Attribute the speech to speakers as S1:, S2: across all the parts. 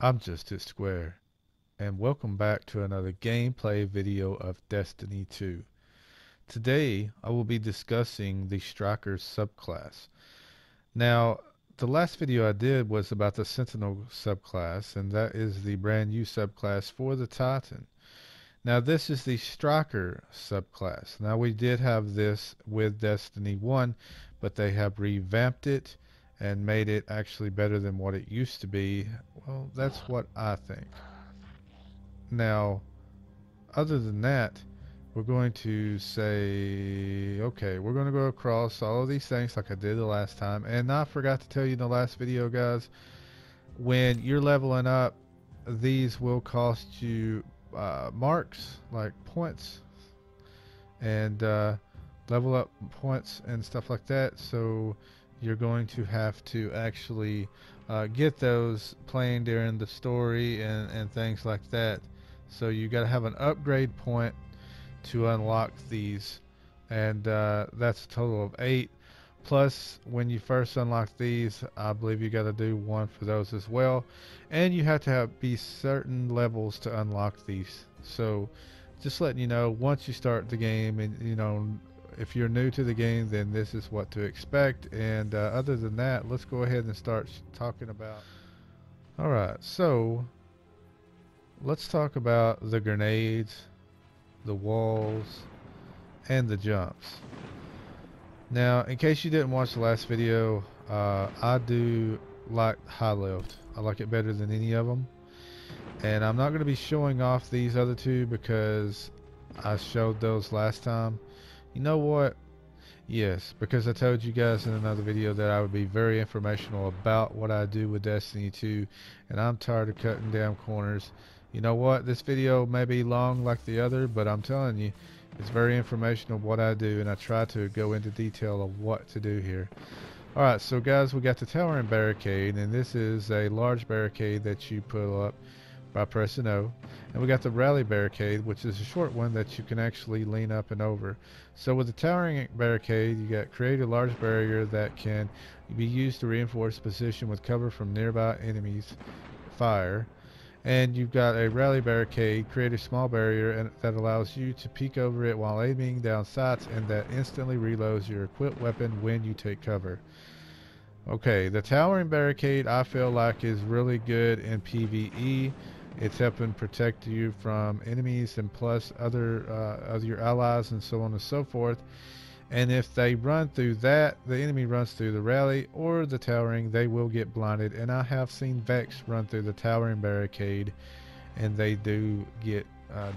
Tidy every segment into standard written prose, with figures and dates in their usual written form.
S1: I'm JustHitSquare, and welcome back to another gameplay video of Destiny 2. Today, I will be discussing the Striker subclass. Now, the last video I did was about the Sentinel subclass, and that is the brand new subclass for the Titan. Now, this is the Striker subclass. Now, we did have this with Destiny 1, but they have revamped it and made it actually better than what it used to be. Well, that's what I think. Now, other than that, we're going to say, okay, we're going to go across all of these things like I did the last time. And I forgot to tell you in the last video, guys, when you're leveling up, these will cost you marks, like points, and level up points and stuff like that. So you're going to have to actually get those playing during the story and things like that. So you got to have an upgrade point to unlock these, and that's a total of 8. Plus, when you first unlock these, I believe you got to do one for those as well, and you have to be certain levels to unlock these. So, just letting you know, once you start the game, and if you're new to the game, then this is what to expect. And other than that, let's go ahead and start talking about. All right, so let's talk about the grenades, the walls, and the jumps. Now, in case you didn't watch the last video, I do like high lift. I like it better than any of them. And I'm not going to be showing off these other two because I showed those last time. You know what? Yes, because I told you guys in another video that I would be very informational about what I do with Destiny 2, and I'm tired of cutting down corners. You know what? This video may be long like the other, but I'm telling you, it's very informational what I do, and I try to go into detail of what to do here. Alright, so guys, we got the towering barricade, and this is a large barricade that you put up by pressing O. And we got the rally barricade, which is a short one that you can actually lean up and over. So with the towering barricade, you got create a large barrier that can be used to reinforce position with cover from nearby enemies' fire. And you've got a rally barricade, create a small barrier that allows you to peek over it while aiming down sights, and that instantly reloads your equipped weapon when you take cover. Okay, the towering barricade I feel like is really good in PvE. It's helping protect you from enemies and plus other of your allies and so on and so forth. And if they run through that, the enemy runs through the rally or the towering, they will get blinded. And I have seen Vex run through the towering barricade, and they do get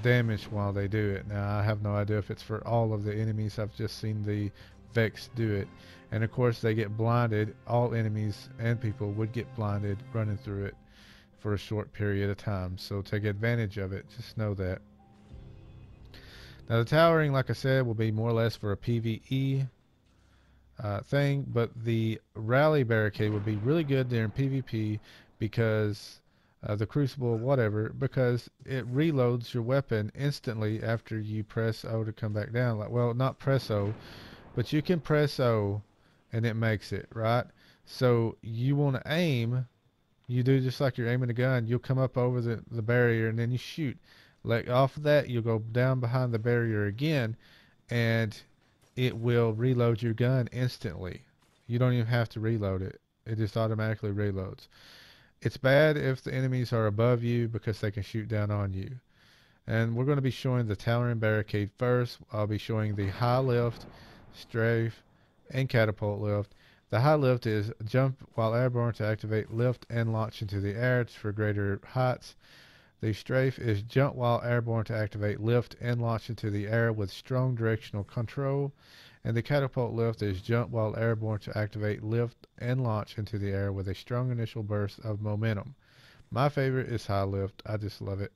S1: damaged while they do it. Now, I have no idea if it's for all of the enemies. I've just seen the Vex do it. And of course, they get blinded. All enemies and people would get blinded running through it for a short period of time. So take advantage of it. Just know that. Now the towering, like I said, will be more or less for a PvE thing, but the rally barricade would be really good during PvP because the crucible, whatever, because it reloads your weapon instantly after you press O to come back down. Like, well, not press O, but you can press O and it makes it, right? So you want to aim, you do just like you're aiming a gun. You'll come up over the barrier and then you shoot. Like off of that, you'll go down behind the barrier again, and it will reload your gun instantly. You don't even have to reload it. It just automatically reloads. It's bad if the enemies are above you because they can shoot down on you. And we're going to be showing the towering barricade first. I'll be showing the high lift, strafe, and catapult lift. The high lift is jump while airborne to activate lift and launch into the air for greater heights. The strafe is jump while airborne to activate lift and launch into the air with strong directional control. And the catapult lift is jump while airborne to activate lift and launch into the air with a strong initial burst of momentum. My favorite is high lift. I just love it.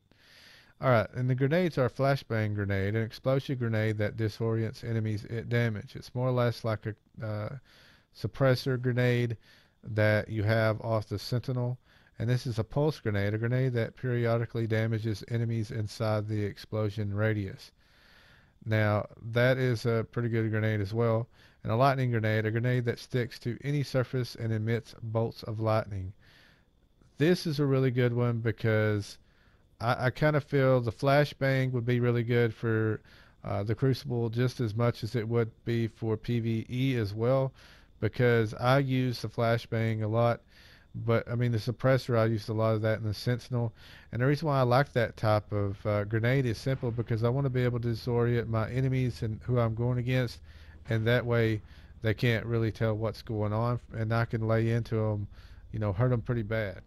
S1: Alright, and the grenades are flashbang grenade, an explosive grenade that disorients enemies at damage. It's more or less like a suppressor grenade that you have off the Sentinel. And this is a pulse grenade, a grenade that periodically damages enemies inside the explosion radius. Now, that is a pretty good grenade as well. And a lightning grenade, a grenade that sticks to any surface and emits bolts of lightning. This is a really good one because I kind of feel the flashbang would be really good for the Crucible just as much as it would be for PvE as well, because I use the flashbang a lot. But I mean, the suppressor, I used a lot of that in the Sentinel. And the reason why I like that type of grenade is simple because I want to be able to disorient my enemies and who I'm going against, and that way they can't really tell what's going on, and I can lay into them, hurt them pretty bad.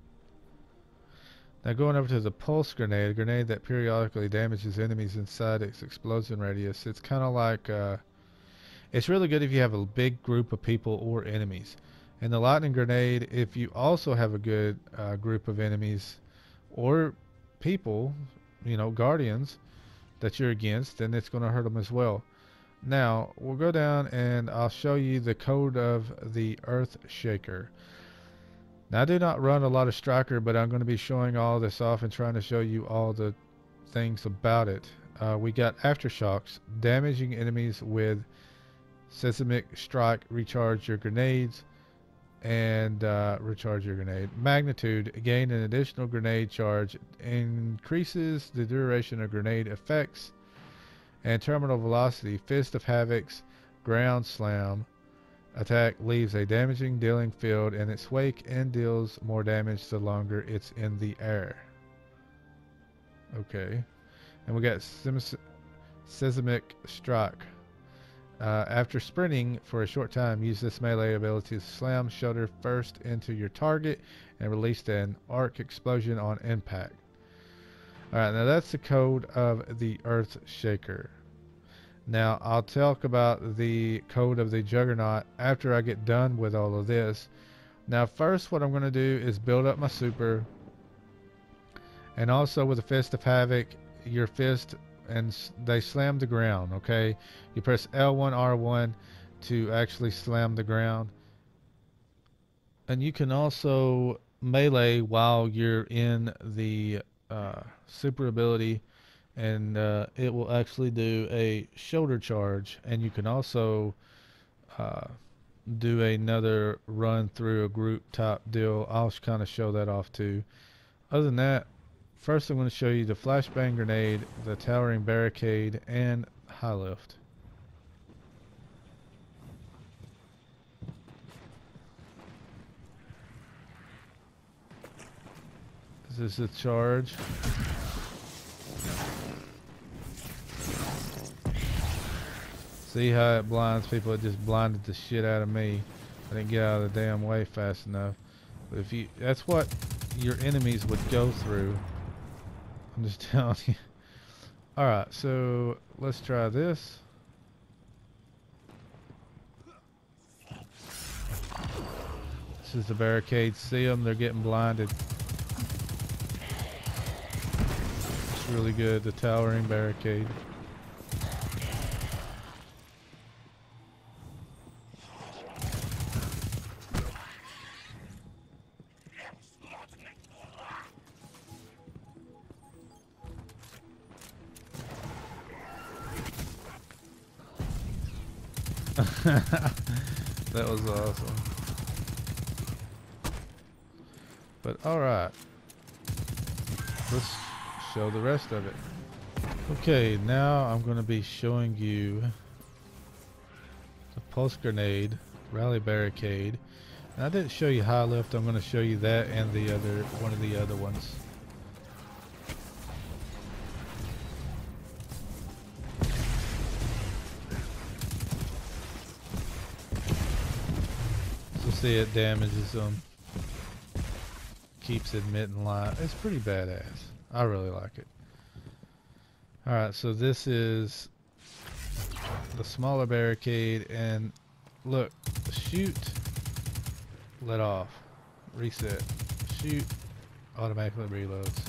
S1: Now going over to the pulse grenade, a grenade that periodically damages enemies inside its explosion radius. It's kind of like, it's really good if you have a big group of people or enemies. And the lightning grenade, if you also have a good group of enemies or people, guardians that you're against, then it's going to hurt them as well. Now, we'll go down and I'll show you the code of the Earth Shaker. Now, I do not run a lot of Striker, but I'm going to be showing all this off and trying to show you all the things about it. We got Aftershocks, damaging enemies with Seismic Strike, recharge your grenades, and recharge your grenade. Magnitude, gain an additional grenade charge, increases the duration of grenade effects. And terminal velocity, Fist of Havoc's ground slam attack leaves a damaging dealing field in its wake and deals more damage the longer it's in the air. Okay. And we got Seismic Strike. After sprinting for a short time, use this melee ability to slam shoulder first into your target and release an arc explosion on impact. Alright, now that's the code of the Earth Shaker. Now, I'll talk about the code of the Juggernaut after I get done with all of this. Now, first what I'm going to do is build up my super. And also with the Fist of Havoc, your fist, and they slam the ground, okay? You press L1, R1 to actually slam the ground. And you can also melee while you're in the super ability, and it will actually do a shoulder charge, and you can also do another run through a group type deal. I'll kind of show that off too. Other than that, first I'm going to show you the flashbang grenade, the towering barricade, and high lift. This is the charge. See how it blinds people? It just blinded the shit out of me. I didn't get out of the damn way fast enough. But if you, that's what your enemies would go through. I'm just telling you. Alright, so let's try this. This is the barricade. See them? They're getting blinded. It's really good. The towering barricade. That was awesome. But alright, let's show the rest of it. Okay, now I'm going to be showing you the pulse grenade, rally barricade. And I didn't show you high lift. I'm going to show you that and the other one of the other ones. See, it damages them, keeps emitting light. It's pretty badass. I really like it. Alright, so this is the smaller barricade, and look, shoot, let off, reset, shoot, automatically reloads.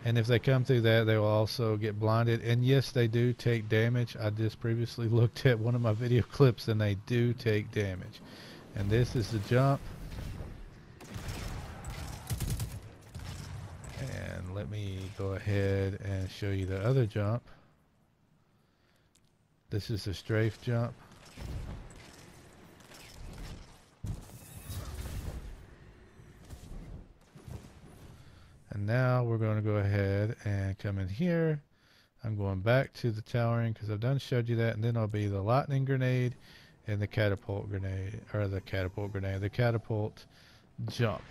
S1: And if they come through that, they will also get blinded. And yes, they do take damage. I just previously looked at one of my video clips, and they do take damage. And this is the jump. And let me go ahead and show you the other jump. This is the strafe jump. And now we're going to go ahead and come in here. I'm going back to the towering because I've done showed you that, and then it'll be the lightning grenade and the catapult grenade, or the catapult jump.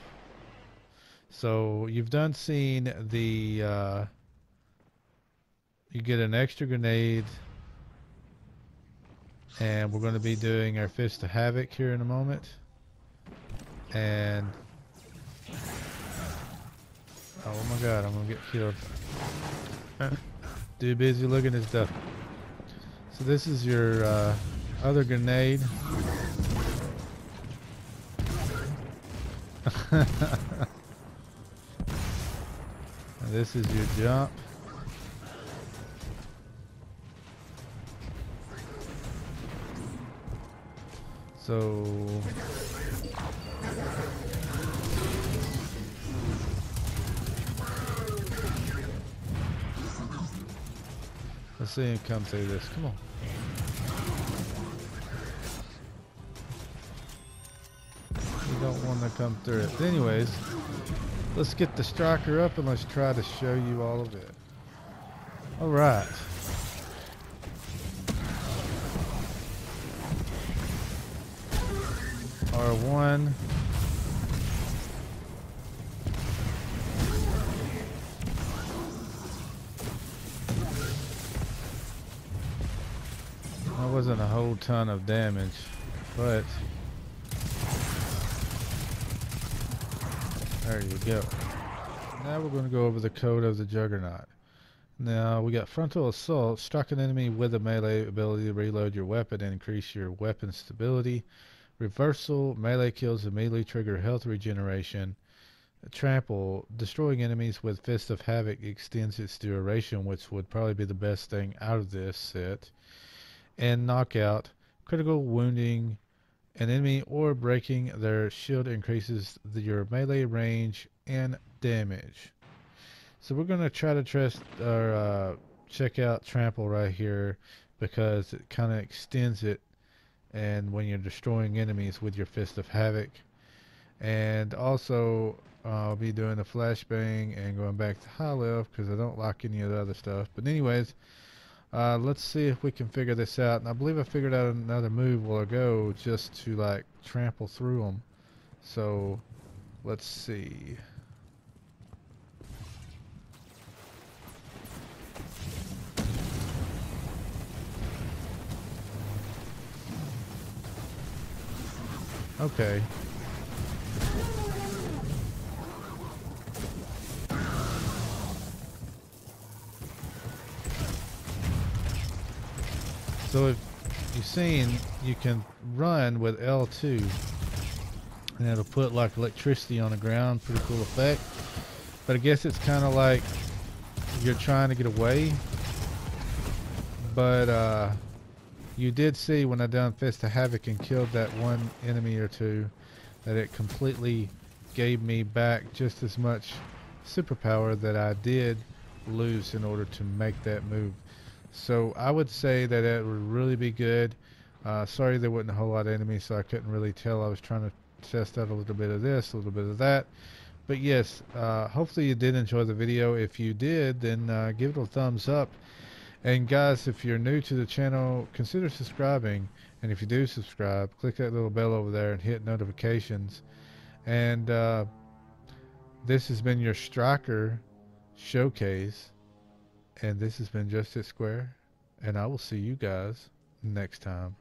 S1: So you've done seen the you get an extra grenade, and we're going to be doing our fist of havoc here in a moment. And oh my god, I'm gonna get killed. Too busy looking at stuff. So this is your other grenade. And this is your jump. So let's see him come through this. Come on. You don't want to come through it. But anyways, let's get the striker up and let's try to show you all of it. Alright. R1. That wasn't a whole ton of damage, but there you go. Now we're going to go over the code of the Juggernaut. Now we got frontal assault. Strike an enemy with a melee ability to reload your weapon and increase your weapon stability. Reversal, melee kills immediately trigger health regeneration. Trample, destroying enemies with Fist of Havoc extends its duration, which would probably be the best thing out of this set. And knockout, critical wounding an enemy or breaking their shield increases your melee range and damage. So we're going to try to check out Trample right here because it kind of extends it, and when you're destroying enemies with your Fist of Havoc. And also I'll be doing a flashbang and going back to high left because I don't like any of the other stuff. But anyways, let's see if we can figure this out. And I believe I figured out another move while ago just to like trample through them. So let's see. Okay. So if you've seen, you can run with L2 and it'll put like electricity on the ground. Pretty cool effect. But I guess it's kind of like you're trying to get away. But you did see when I done Fist of Havoc and killed that one enemy or two that it completely gave me back just as much superpower that I did lose in order to make that move. So I would say that it would really be good. Sorry there wasn't a whole lot of enemies, so I couldn't really tell. I was trying to test out a little bit of this, a little bit of that. But yes, hopefully you did enjoy the video. If you did, then give it a thumbs up. And guys, if you're new to the channel, consider subscribing. And if you do subscribe, click that little bell over there and hit notifications. And this has been your Striker showcase. And this has been JustHitSquare. And I will see you guys next time.